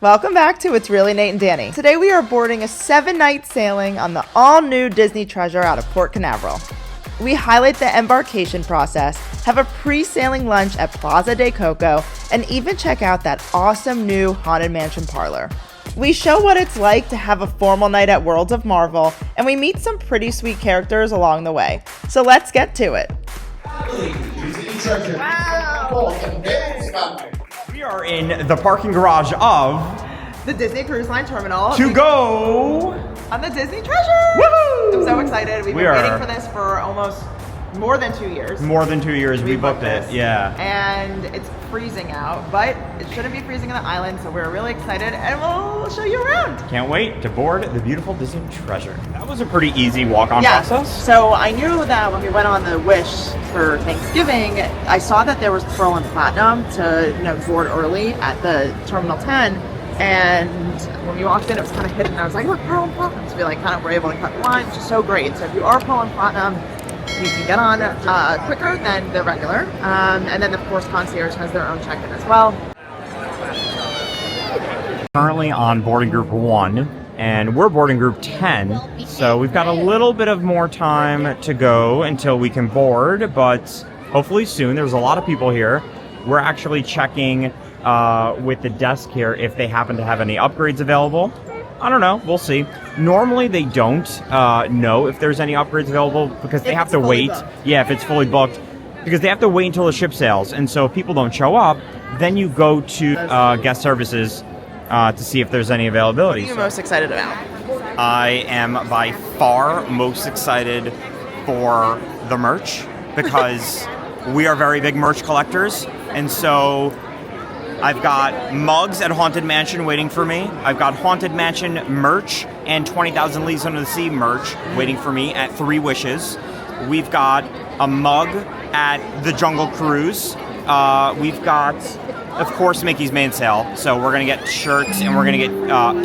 Welcome back to It's Really Nate and Danny. Today we are boarding a 7-night sailing on the all-new Disney Treasure out of Port Canaveral. We highlight the embarkation process, have a pre-sailing lunch at Plaza de Coco, and even check out that awesome new Haunted Mansion Parlor. We show what it's like to have a formal night at Worlds of Marvel, and we meet some pretty sweet characters along the way. So let's get to it. Wow! We are in the parking garage of the Disney Cruise Line Terminal to go on the Disney Treasure. Woohoo! I'm so excited. We've been waiting for this for almost more than 2 years. More than 2 years. We booked it. Yeah. And it's freezing out, but it shouldn't be freezing on the island, so we're really excited, and we'll show you around. Can't wait to board the beautiful Disney Treasure. That was a pretty easy walk-on process. So I knew that when we went on the Wish for Thanksgiving, I saw that there was Pearl and Platinum to board early at the Terminal 10. And when we walked in, it was kind of hidden. I was like, look, Pearl and Platinum. So we were able to cut the line, which is so great. So if you are Pearl and Platinum, you can get on quicker than the regular. And then, of course, Concierge has their own check-in as well. Currently on boarding group 1, and we're boarding group 10. So we've got a little bit of more time to go until we can board, but hopefully soon. There's a lot of people here. We're actually checking with the desk here if they happen to have any upgrades available. I don't know. We'll see. Normally they don't know if there's any upgrades available because they have to wait. Yeah, if it's fully booked. Because they have to wait until the ship sails. And so if people don't show up, then you go to guest services to see if there's any availability. What are you most excited about? I am by far most excited for the merch because we are very big merch collectors. And so I've got mugs at Haunted Mansion waiting for me. I've got Haunted Mansion merch and 20,000 Leagues Under the Sea merch waiting for me at 3 Wishes. We've got a mug at the Jungle Cruise. We've got, of course, Mickey's mainsail. So we're going to get shirts and we're going to get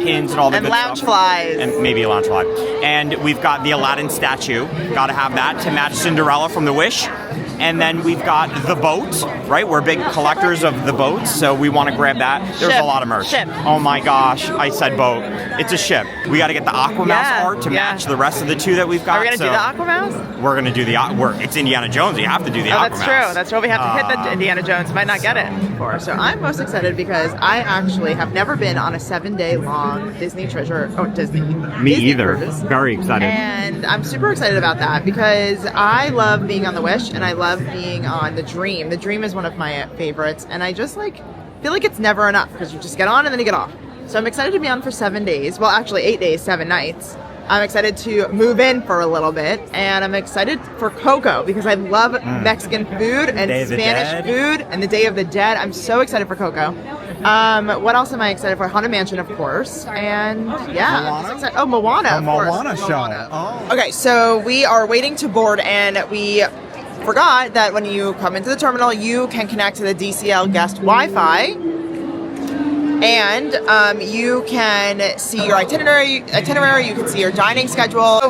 pins and all the good stuff. And lounge flies. And maybe a lounge fly. And we've got the Aladdin statue. Got to have that to match Cinderella from The Wish. And then we've got the boat, right? We're big collectors of the boats, so we want to grab that. There's a lot of merch. Ship. Oh my gosh, I said boat. It's a ship. We got to get the Aquamouse art to match the rest of the 2 that we've got. Are we going to do the Aquamouse? We're going to do it's Indiana Jones. You have to do the Aquamouse. That's true. That's true. We have to hit the Indiana Jones. Might not get it before. So I'm most excited because I actually have never been on a 7-day long Disney Treasure. Oh, Disney. Me Disney either. Cruise. Very excited. And I'm super excited about that because I love being on the Wish and I love being on the Dream. The Dream is one of my favorites, and I just feel like it's never enough because you just get on and then you get off. So I'm excited to be on for 7 days. Well, actually 8 days, 7 nights. I'm excited to move in for a little bit, and I'm excited for Coco because I love Mexican food and Spanish food and the Day of the Dead. I'm so excited for Coco. What else am I excited for? Haunted Mansion, of course, and Moana. Oh, Moana. Moana show. Moana. Oh. Okay, so we are waiting to board, and we forgot that when you come into the terminal, you can connect to the DCL guest Wi-Fi, and you can see your itinerary. You can see your dining schedule.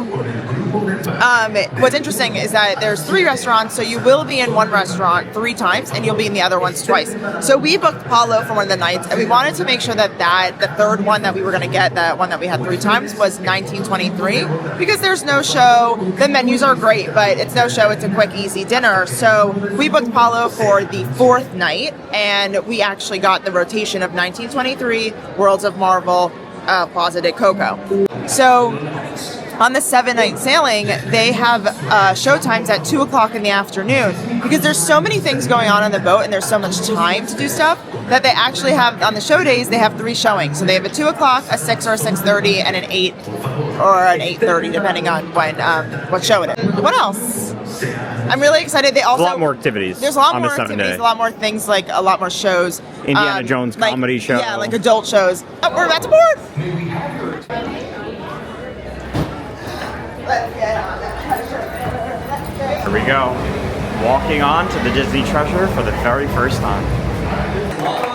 What's interesting is that there's 3 restaurants, so you will be in one restaurant 3 times, and you'll be in the other ones twice. So we booked Palo for one of the nights, and we wanted to make sure that the third one that we were going to get, the one that we had 3 times, was 1923, because there's no show. The menus are great, but it's no show. It's a quick, easy dinner. So we booked Palo for the 4th night, and we actually got the rotation of 1923, Worlds of Marvel, Plaza de Coco. So on the 7-night sailing, they have show times at 2 o'clock in the afternoon because there's so many things going on the boat and there's so much time to do stuff that they actually have, on the show days, they have 3 showings. So they have a 2 o'clock, a 6 or a 6:30, and an 8 or an 8:30, depending on what show it is. What else? I'm really excited. They also a lot more activities. There's a lot more activities, a lot more things, like a lot more shows. Indiana Jones comedy show. Yeah, like adult shows. Oh, we're about to board. Let's get on that treasure. Here we go. Walking on to the Disney Treasure for the very first time. Wow.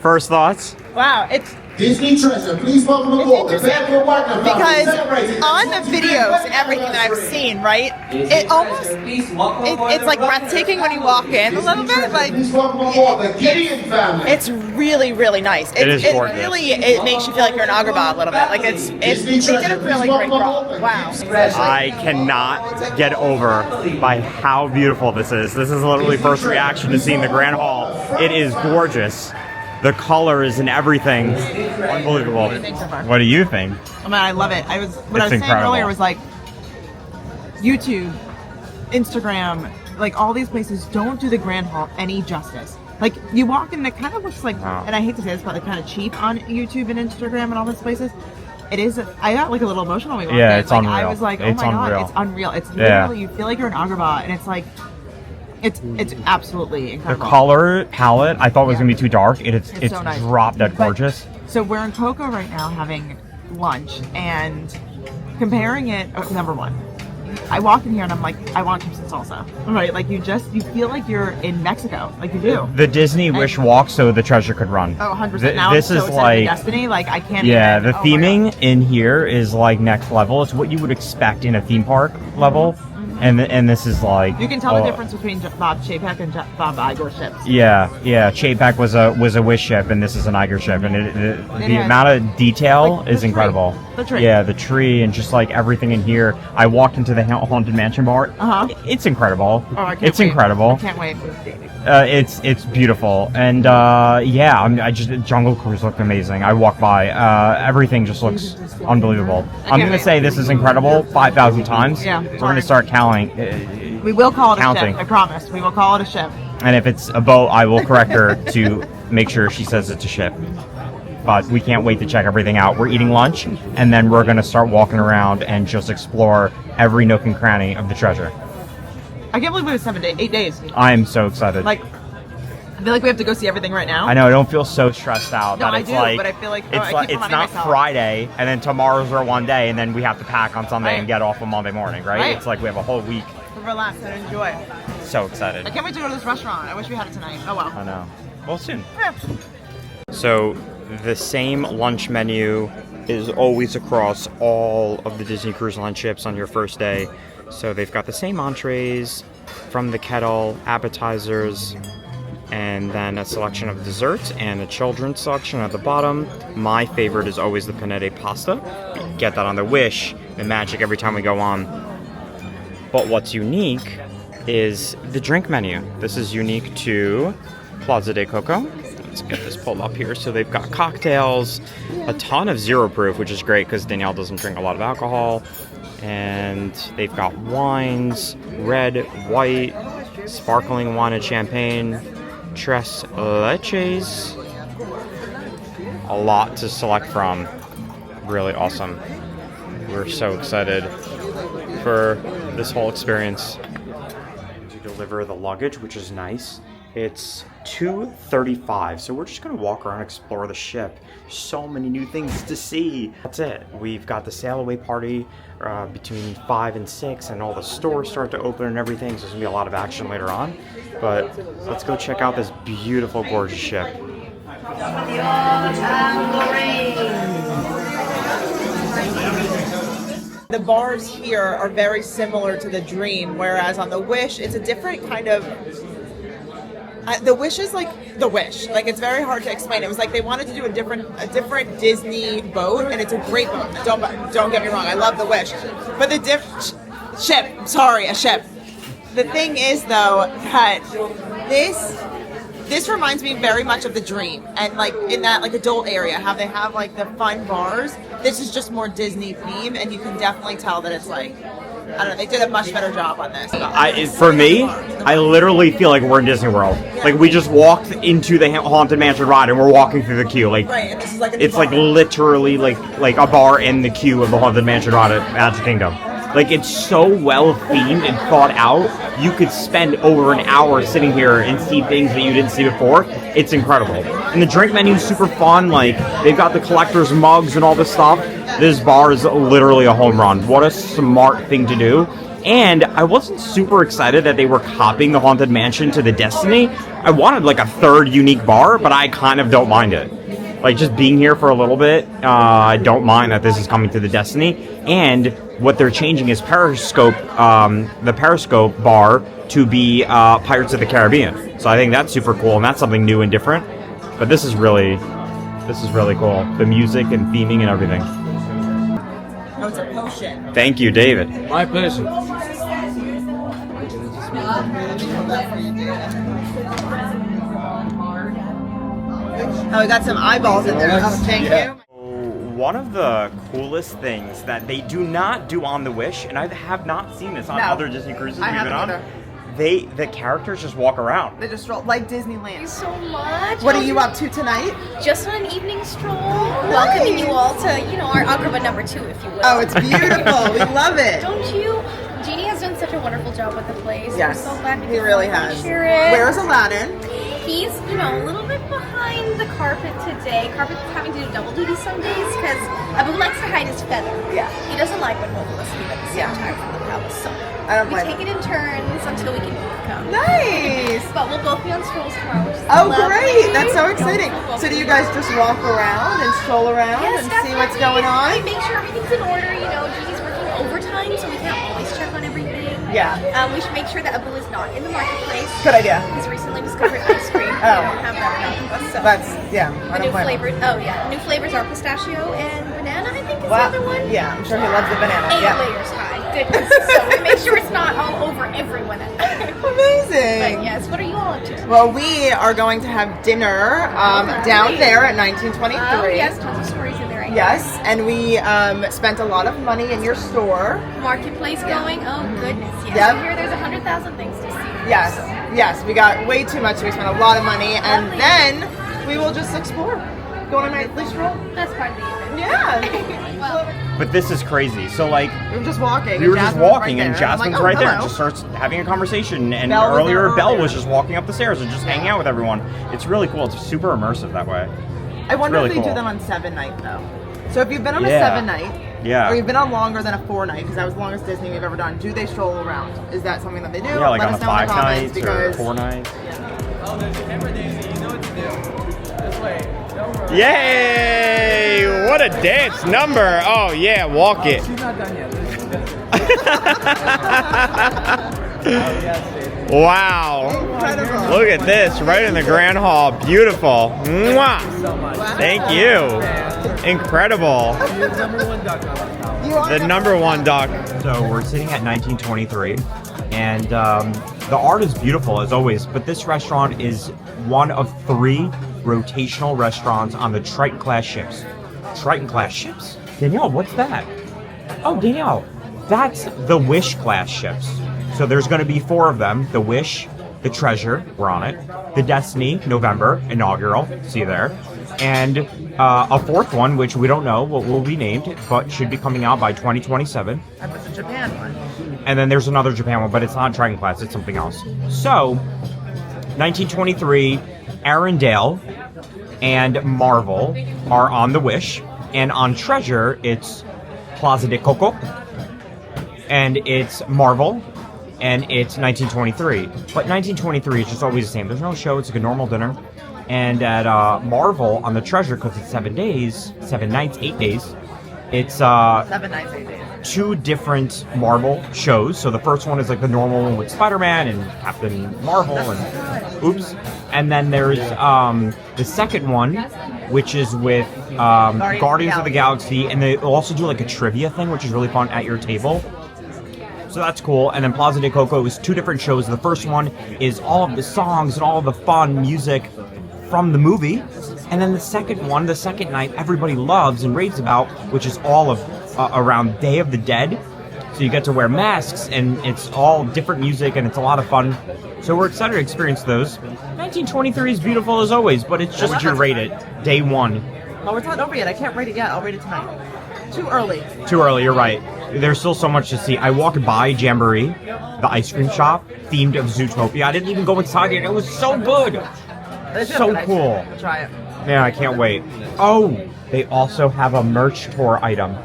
First thoughts? Wow, it's Disney treasure, please welcome aboard the Fairfield Wagner family, Because celebrating on the videos and everything that I've seen, right, it almost, it's like breathtaking when you walk in a little bit, like, Please welcome aboard the Gideon family. it's really, really nice. It is gorgeous. Really, it makes you feel like you're in Agrabah a little bit. Like, they did a really great job. Wow. I cannot get over by how beautiful this is. This is literally first reaction to seeing the Grand Hall. It is gorgeous. The colors and everything, unbelievable. What do you think so far? What do you think? I mean, I love it. What I was saying incredible. earlier was like, YouTube, Instagram, like all these places don't do the Grand Hall any justice. Like, you walk in and it kind of looks like, Wow. and I hate to say this, but like kind of cheap on YouTube and Instagram and all these places. It is. I got like a little emotional when we walked in. It's like, unreal. I was like, oh It's my unreal. god, it's unreal. It's Yeah. literally, you feel like you're in Agrabah, and it's like, it's absolutely The incredible. color palette I thought was gonna be too dark. It's so nice. dropped dead But- gorgeous. So we're in Coco right now having lunch and comparing it. Number one, I walk in here and I'm like, I want chips and salsa. Right? Like you feel like you're in Mexico. Like you do. The Disney Wish Walk so the treasure could run. Oh, 100%. Th- Now this I'm is so excited like for Destiny. Like I can't. Yeah, even, the oh my theming God. in here is like next level. It's what you would expect in a theme park level, and this is like You can tell the difference between Bob Chapek and Bob Iger's ships. Yeah, Chapek was a Wish ship, and this is an Iger ship, and the is. amount of detail Like, is the tree. incredible. The tree. Yeah, the tree and just like everything in here. I walked into the Haunted Mansion Bar. Uh-huh. It's incredible. Oh, I can't It's wait. incredible. I can't wait. It's beautiful, and I just Jungle Cruise looked amazing. I walked by, everything just looks unbelievable. I'm can't gonna wait. say this is incredible 5,000 times. Yeah, we're gonna sorry. start counting, We will call it a Counting. ship. I promise. We will call it a ship. and if it's a boat, I will correct her to make sure she says it's a ship. But we can't wait to check everything out. We're eating lunch, and then we're gonna start walking around and just explore every nook and cranny of the treasure. I can't believe it was 8 days. I am so excited. Like, I feel like we have to go see everything right now. I know I don't feel so stressed out. No, that I it's do, like, but I feel like it's I like keep it's reminding not myself. Friday and then tomorrow's our one day and then we have to pack on Sunday Right. and get off on Monday morning, right? Right. It's like we have a whole week. Relax and enjoy. So excited. I can't wait to go to this restaurant. I wish we had it tonight. Oh well. I know. Well, soon. Yeah. So the same lunch menu is always across all of the Disney Cruise Line ships on your first day. So they've got the same entrees from the kettle, appetizers, and then a selection of desserts and a children's section at the bottom. My favorite is always the penne pasta. Get that on the Wish, the magic every time we go on. But what's unique is the drink menu. This is unique to Plaza de Coco. Let's get this pulled up here. So they've got cocktails, a ton of zero proof, which is great because Danielle doesn't drink a lot of alcohol. And they've got wines, red, white, sparkling wine and champagne, tres leches. A lot to select from. Really awesome. We're so excited for this whole experience. To deliver the luggage, which is nice. It's 2:35, so we're just gonna walk around and explore the ship. So many new things to see. That's it. We've got the sail away party between 5 and 6, and all the stores start to open and everything, so there's gonna be a lot of action later on. But let's go check out this beautiful, gorgeous ship. The bars here are very similar to the Dream, whereas on the Wish, it's a different kind of. The Wish is like the Wish. Like it's very hard to explain. It was like they wanted to do a different Disney boat, and it's a great boat. Don't get me wrong. I love the Wish, but the ship. Sorry, a ship. The thing is though that this reminds me very much of the Dream, and like in that like adult area, how they have like the fun bars. This is just more Disney theme, and you can definitely tell that it's like. I don't know. They did a much better job on this. For me, I literally feel like we're in Disney World. Like we just walked into the Haunted Mansion ride and we're walking through the queue. Like Right, and this is like a it's like bar. literally like a bar in the queue of the Haunted Mansion ride at Magic Kingdom. Like it's so well themed and thought out. You could spend over an hour sitting here and see things that you didn't see before. It's incredible. And the drink menu is super fun. Like they've got the collector's mugs and all this stuff. This bar is literally a home run. What a smart thing to do. And I wasn't super excited that they were copying the Haunted Mansion to the Destiny. I wanted like a third unique bar, but I kind of don't mind it. like just being here for a little bit, I don't mind that this is coming to the Destiny. And what they're changing is Periscope, the Periscope bar to be Pirates of the Caribbean. So I think that's super cool, and that's something new and different. But this is really cool. The music and theming and everything. Oh, it's a potion. Thank you, David. My pleasure. Oh, we got some eyeballs in there. Oh, thank you. One of the coolest things that they do not do on the Wish, and I have not seen this on other Disney cruises we've been on. The characters just walk around. They just stroll like Disneyland. Thank you so much. What are you up to tonight? Just on an evening stroll. Welcoming you all to, our Agrabah number 2, if you will. Oh, it's beautiful. We love it. Don't you? Jeannie has done such a wonderful job with the place. Yes, We're so glad he really has. share it. Where's Aladdin? He's, a little bit behind the carpet today. Carpet's having to do double duty some days because Abu likes to hide his feather. Yeah. He doesn't like when both of us leave at the same time from the palace. So I don't we blame take it in turns until we can both come. Nice. But we'll both be on strolls tomorrow. Which is Oh, lovely. great. That's so exciting. So do you guys just walk around and stroll around and see what's going on? We make sure everything's in order. Jeannie's working overtime, so we can't always check on everything. Yeah. We should make sure that Abu is not in the marketplace. Good idea. He's recently discovered ice cream. We don't have that enough of us. So. That's, yeah. I The don't new blame flavors. Oh yeah, new flavors are pistachio and banana. I think is Wow. the other one. Yeah, I'm sure he loves the banana. 8 Yeah. layers high. Goodness. So we make sure it's not all over everyone. Amazing. But yes, what are you all up to? Well, we are going to have dinner down there at 1923. Oh yes, tons of stories in there. Yes, and we spent a lot of money in your store. Marketplace going. Oh goodness. Yes. Yep. I hear there's 100,000 things to see. Yes, yes, we got way too much. So we spent a lot of money, and then we will just explore. Go on a nightly stroll. That's part of the event. Yeah. Well, But this is crazy. So like we were just walking. we were just Jasmine's walking, right and there. Jasmine's I'm like, right oh, there, hello. and just starts having a conversation. And Belle was earlier, there Belle earlier. was just walking up the stairs and just hanging out with everyone. It's really cool. It's super immersive that way. I wonder really if they cool. do them on 7-night though. So if you've been on a Yeah. 7-night, Yeah. or you've been on longer than a 4-night, because that was the longest Disney we've ever done, do they stroll around? Is that something that they do? Yeah, like Let on us a know in the 5 comments nights or because 4 nights. Oh, there's your hammer, Daisy. You know what to do. This way. Don't worry. Yay! What a dance number! Oh yeah, walk it. She's not done yet. Wow! incredible. Look at this, right in the grand hall. Beautiful. Mwah! So much. Thank you. Incredible. You're the number one duck on this house. You are The number one duck. So we're sitting at 1923, and the art is beautiful as always. But this restaurant is one of 3 rotational restaurants on the Triton class ships. Triton class ships? Danielle, what's that? Oh, Danielle, that's the Wish class ships. So there's going to be 4 of them: the Wish, the Treasure, we're on it, the Destiny, November, inaugural, see you there, and a 4th one, which we don't know what will be named, but should be coming out by 2027. That was the Japan one. And then there's another Japan one, but it's not Triton class, it's something else. So, 1923, Arendelle and Marvel are on the Wish, and on Treasure, it's Plaza de Coco, and it's Marvel, and it's 1923. But 1923 is just always the same. There's no show, it's like a normal dinner. And at Marvel, on the Treasure, because it's 7 days, 7 nights, 8 days, it's 7 nights, 8 days. 2 different Marvel shows. So the first one is like the normal one with Spider-Man and Captain Marvel and oops. And then there's the second one, which is with Guardians of the Galaxy, and they also do like a trivia thing, which is really fun at your table. So that's cool. And then Plaza de Coco is 2 different shows. The first one is all of the songs and all of the fun music from the movie. And then the second one, the second night, everybody loves and raves about, which is all of around Day of the Dead. So you get to wear masks, and it's all different music, and it's a lot of fun. So we're excited to experience those. 1923 is beautiful as always, but it's just you rate it. Day 1. Oh, it's not over yet. I can't rate it yet. I'll rate it tonight. Too early. Too early, you're right. There's still so much to see. I walked by Jamboree, the ice cream shop, themed of Zootopia. I didn't even go inside it. It was so good. They should have So good ice cream. cool. We'll try it. Yeah, I can't wait. Oh, they also have a merch tour item.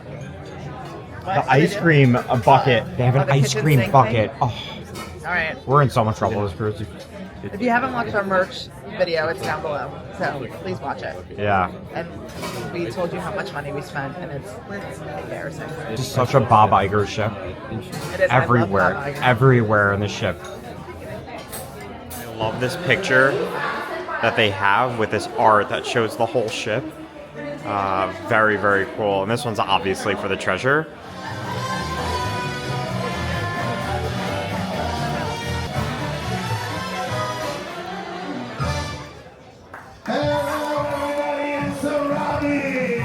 The ice cream bucket. They have an the ice kitchen cream sink bucket. thing? Oh, All right. we're in so much trouble this cruise. If you haven't watched our merch video, it's down below. So please watch it. Yeah. And we told you how much money we spent, and it's embarrassing. It's such a Bob Iger ship. It is. I love Everywhere. Bob Iger. Everywhere in the ship. I love this picture that they have with this art that shows the whole ship. Very, very cool. And this one's obviously for the treasure. Hello, everybody in surrounding.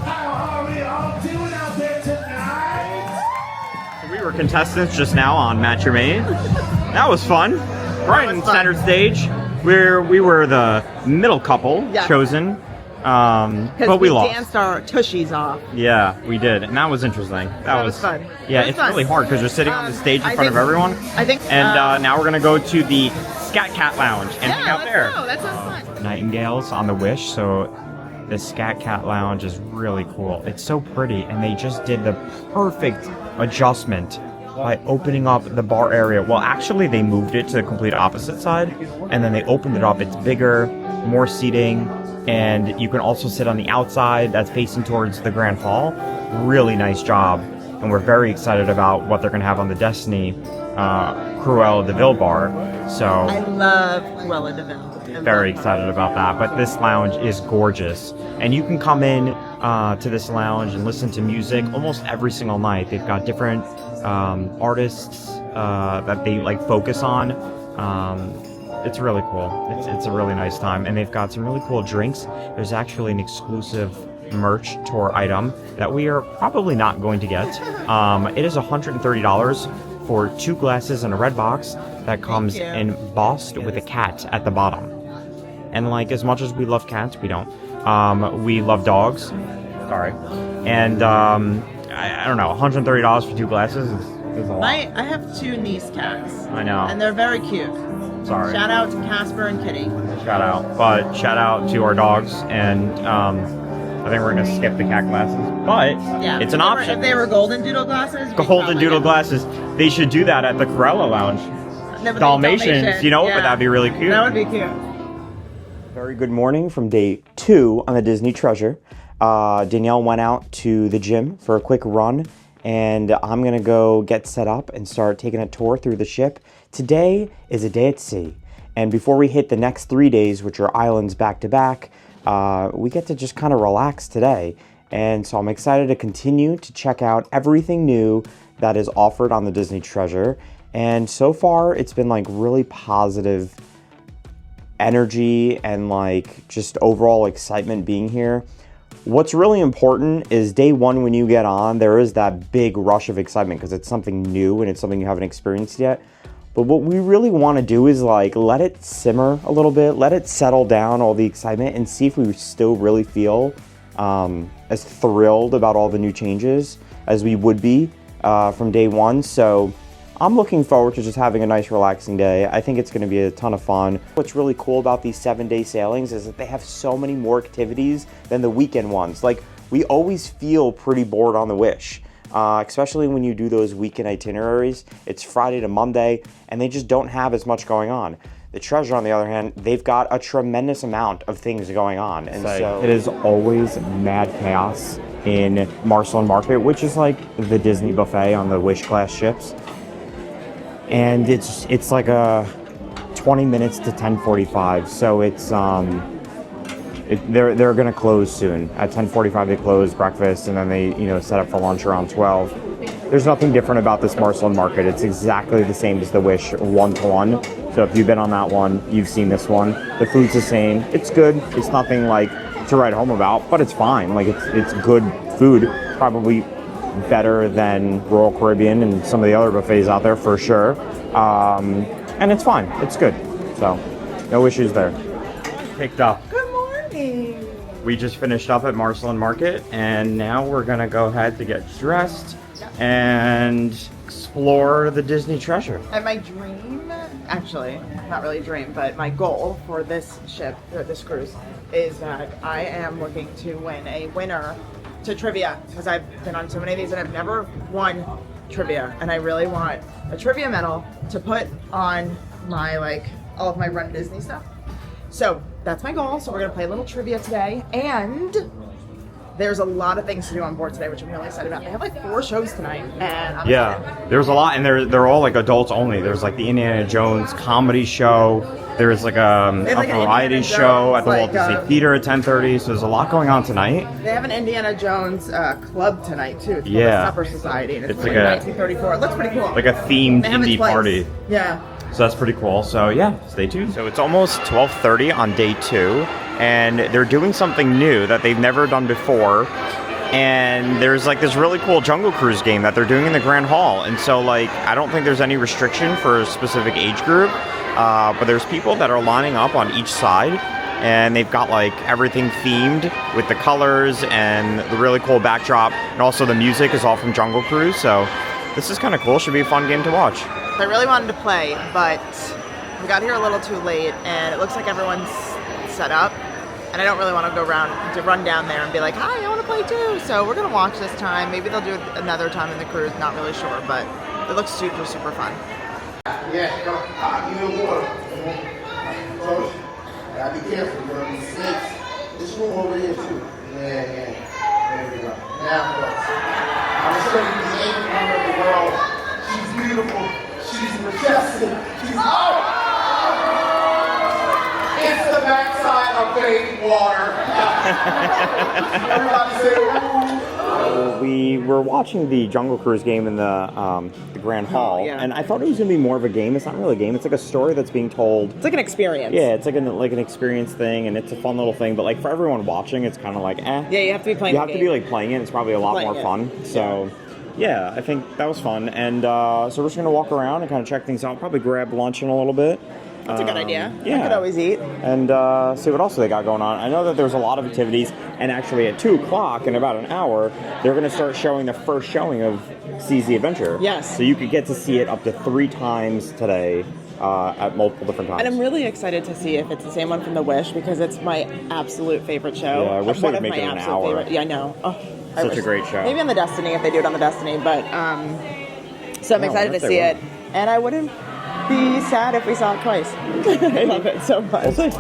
How are we all doing out there tonight? We were contestants just now on Match Your Mate. That was fun. Right in center stage. We were the middle couple chosen. But we lost. Danced our tushies off. Yeah, we did, and that was interesting. That was fun. Yeah, That was it's fun. really hard because you're sitting on the stage in front of everyone. I think. And now we're gonna go to the Scat Cat Lounge and hang out there. Go. That sounds fun. Nightingales on the Wish, so the Scat Cat Lounge is really cool. It's so pretty, and they just did the perfect adjustment by opening up the bar area. Well, actually, they moved it to the complete opposite side, and then they opened it up. It's bigger, more seating, and you can also sit on the outside that's facing towards the Grand Hall. Really nice job, and we're very excited about what they're going to have on the Destiny Cruella de Vil bar. So I love Cruella de Vil. very excited about that. But this lounge is gorgeous, and you can come in to this lounge and listen to music almost every single night. They've got different artists that they like focus on. It's really cool. It's a really nice time, and they've got some really cool drinks. There's actually an exclusive merch tour item that we are probably not going to get. It is $130 for 2 glasses and a red box that comes embossed with a cat at the bottom. And like, as much as we love cats, we don't. We love dogs. Sorry. And I don't know, $130 for 2 glasses is a lot. I have 2 niece cats. I know. And they're very cute. Sorry. Shout out to Casper and Kitty. Shout out. But shout out to our dogs, and I think we're going to skip the cat glasses. But Yeah. it's an option. If they were golden doodle glasses, we'd Golden probably Doodle get glasses. They should do that at the Cruella Lounge. No, but Dalmatians, you know, yeah. but that'd be really cute. That would be cute. Very good morning from day 2 on the Disney Treasure. Danielle went out to the gym for a quick run, and I'm gonna go get set up and start taking a tour through the ship. Today is a day at sea, and before we hit the next 3 days, which are islands back to back, we get to just kind of relax today. And so I'm excited to continue to check out everything new that is offered on the Disney Treasure. And so far, it's been like really positive energy and like just overall excitement being here. What's really important is day 1 when you get on, there is that big rush of excitement because it's something new and it's something you haven't experienced yet. But what we really want to do is like let it simmer a little bit, let it settle down, all the excitement, and see if we still really feel as thrilled about all the new changes as we would be from day 1. So I'm looking forward to just having a nice relaxing day. I think it's going to be a ton of fun. What's really cool about these 7-day sailings is that they have so many more activities than the weekend ones. Like, we always feel pretty bored on the Wish, especially when you do those weekend itineraries. It's Friday to Monday, and they just don't have as much going on. The Treasure, on the other hand, they've got a tremendous amount of things going on. And so it is always mad chaos in Marcel Market, which is like the Disney buffet on the Wish class ships. And it's like a 20 minutes to 10:45, so it's they're gonna close soon. At 10:45 they close breakfast, and then they set up for lunch around 12. There's nothing different about this Marcel Market. It's exactly the same as the Wish 1-to-1. So if you've been on that one, you've seen this one. The food's the same. It's good. It's nothing like to write home about, but it's fine. Like it's good food. Probably better than Royal Caribbean and some of the other buffets out there for sure. And it's fine. It's good. So no issues there. Picked up. Good morning. We just finished up at Marcel Market, and now we're gonna go ahead to get dressed and explore the Disney Treasure. And my dream, actually, not really dream, but my goal for this ship, or this cruise, is that I am looking to win a winner to trivia, because I've been on so many of these and I've never won trivia, and I really want a trivia medal to put on my all of my Run Disney stuff. So that's my goal. So we're gonna play a little trivia today, and there's a lot of things to do on board today, which I'm really excited about. They have like 4 shows tonight, and I'm excited. There's a lot, and they're all like adults only. There's like the Indiana Jones comedy show. There's like a variety show at the Walt Disney Theater at 10:30. So there's a lot going on tonight. They have an Indiana Jones club tonight too. It's called the Supper Society, and it's like 1934. It looks pretty cool. Like a themed They have it indie twice. party. Yeah. So that's pretty cool. So yeah, stay tuned. So it's almost 12:30 on day 2, and they're doing something new that they've never done before. And there's like this really cool Jungle Cruise game that they're doing in the Grand Hall. And so like, I don't think there's any restriction for a specific age group, but there's people that are lining up on each side, and they've got like everything themed with the colors and the really cool backdrop. And also the music is all from Jungle Cruise. So this is kind of cool. Should be a fun game to watch. I really wanted to play, but we got here a little too late, and it looks like everyone's set up. And I don't really want to run down there and be like, hi, I want to play too. So we're going to watch this time. Maybe they'll do it another time in the cruise. Not really sure, but it looks super, super fun. Yeah, you know water. So, gotta be careful, you're gonna be snakes. This room over here too. Yeah. There we go. Now, I'm gonna show you the eighth wonder of the world. She's beautiful. She's majestic. She's It's the backside of fake water. Everybody say, ooh. We were watching the Jungle Cruise game in the Grand Hall, and I thought it was going to be more of a game. It's not really a game. It's like a story that's being told. It's like an experience. Yeah, it's like an experience thing, and it's a fun little thing. But like for everyone watching, it's kind of like eh. Yeah, you have to be playing. You have to be like playing it. It's probably a lot more fun. So. Yeah, I think that was fun. And so we're just going to walk around and kind of check things out. Probably grab lunch in a little bit. That's a good idea. Yeah. I could always eat. And see what else they got going on. I know that there's a lot of activities. And actually at 2 o'clock in about an hour, they're going to start showing the first showing of Seize the Adventure. Yes. So you could get to see it up to 3 times today at multiple different times. And I'm really excited to see if it's the same one from The Wish, because it's my absolute favorite show. Yeah, I wish they would make it an hour. Yeah, I know. Oh, Such a great show. Maybe on the Destiny, if they do it on the Destiny, but so I'm excited to see it, and I wouldn't be sad if we saw it twice. I love it so much. We'll see.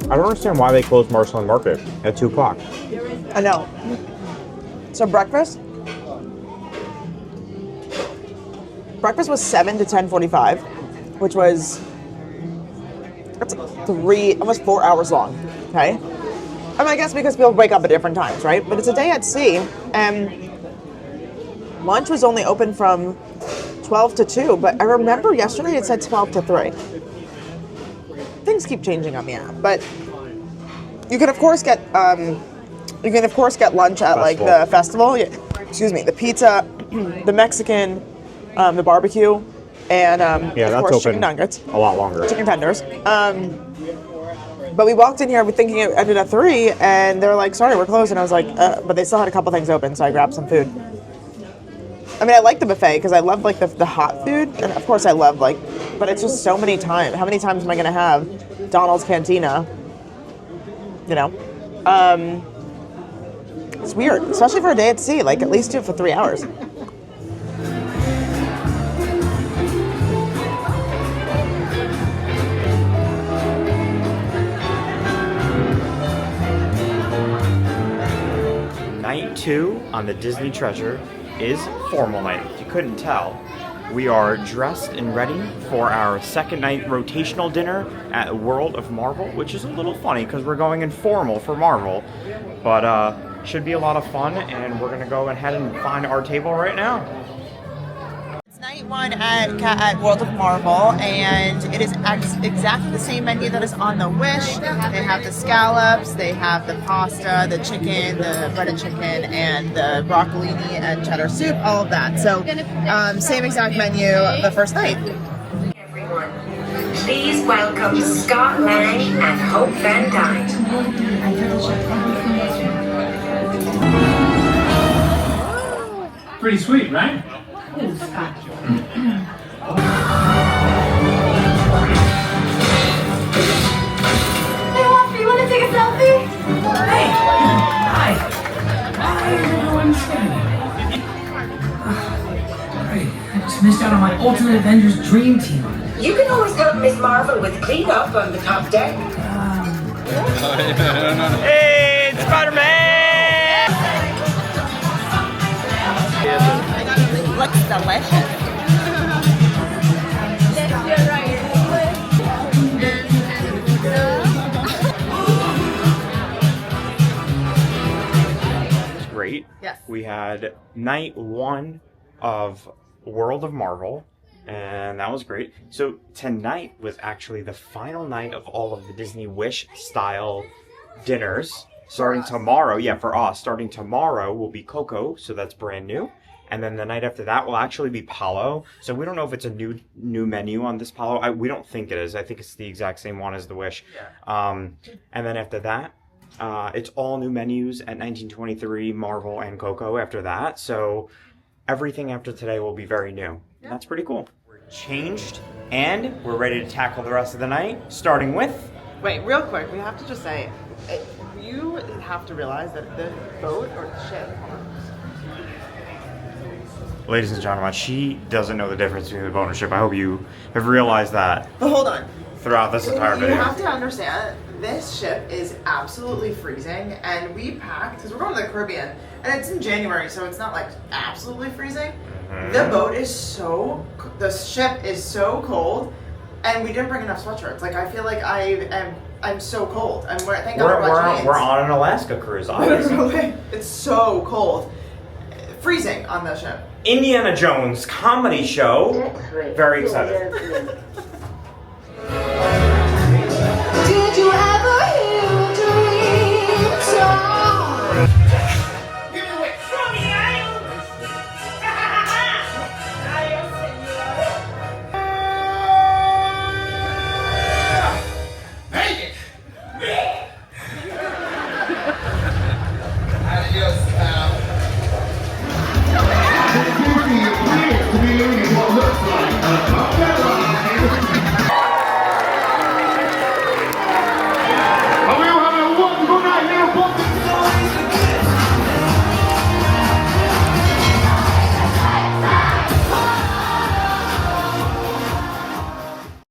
I don't understand why they closed Marshland Market at 2 o'clock. I know. So breakfast was 7 to 10:45, which was almost 4 hours long. Okay. I mean, I guess because people wake up at different times, right? But it's a day at sea, and lunch was only open from 12 to 2. But I remember yesterday it said 12 to 3. Things keep changing on the app, but you can of course get lunch at like the festival. Excuse me, the pizza, the Mexican, the barbecue, and of that's course open chicken nuggets, a lot longer. chicken tenders. But we walked in here thinking it ended at 3, and they were like, sorry, we're closed. And I was like, but they still had a couple things open, so I grabbed some food. I mean, I like the buffet because I love like the hot food, and of course I love but it's just so many times. How many times am I going to have Donald's Cantina? You know? It's weird, especially for a day at sea, like at least do it for 3 hours. Night 2 on the Disney Treasure is formal night. If you couldn't tell, we are dressed and ready for our second night rotational dinner at World of Marvel, which is a little funny because we're going informal for Marvel, but should be a lot of fun, and we're gonna go ahead and find our table right now. It's night 1 at World of Marvel, and it is exactly the same menu that is on the Wish. They have the scallops, they have the pasta, the chicken, the breaded chicken, and the broccolini and cheddar soup, all of that. So same exact menu the first night. Everyone, please welcome Scott Lang and Hope Van Dyne. Pretty sweet, right? Oh, Scott. Hey, Walter, you want to take a selfie? Hey! Hi! Why is everyone standing? missed out on my Ultimate Avengers Dream Team. You can always help Miss Marvel with cleanup on the top deck. Hey, it's Spider-Man! Looks delicious. Great. Yes. We had night 1 of World of Marvel, and that was great. So tonight was actually the final night of all of the Disney Wish style dinners. Starting tomorrow, for us, starting tomorrow will be Coco, so that's brand new. And then the night after that will actually be Palo. So we don't know if it's a new menu on this Palo. We don't think it is. I think it's the exact same one as the Wish. And then after that, it's all new menus at 1923, Marvel, and Coco after that. So everything after today will be very new. Yeah. That's pretty cool. We're changed, and we're ready to tackle the rest of the night, starting with... Wait, real quick, we have to just say, you have to realize that the boat or the ship... Ladies and gentlemen, she doesn't know the difference between the boat and a ship. I hope you have realized that. But hold on. Throughout this entire video. You have to understand, this ship is absolutely freezing, and we packed, because we're going to the Caribbean, and it's in January, so it's not like absolutely freezing. Mm-hmm. The ship is so cold, and we didn't bring enough sweatshirts. Like, I feel like I'm so cold. Thank God we're on an Alaska cruise, obviously. It's so cold. Freezing on the ship. Indiana Jones comedy show. Very excited. Did you ever hear a dream song?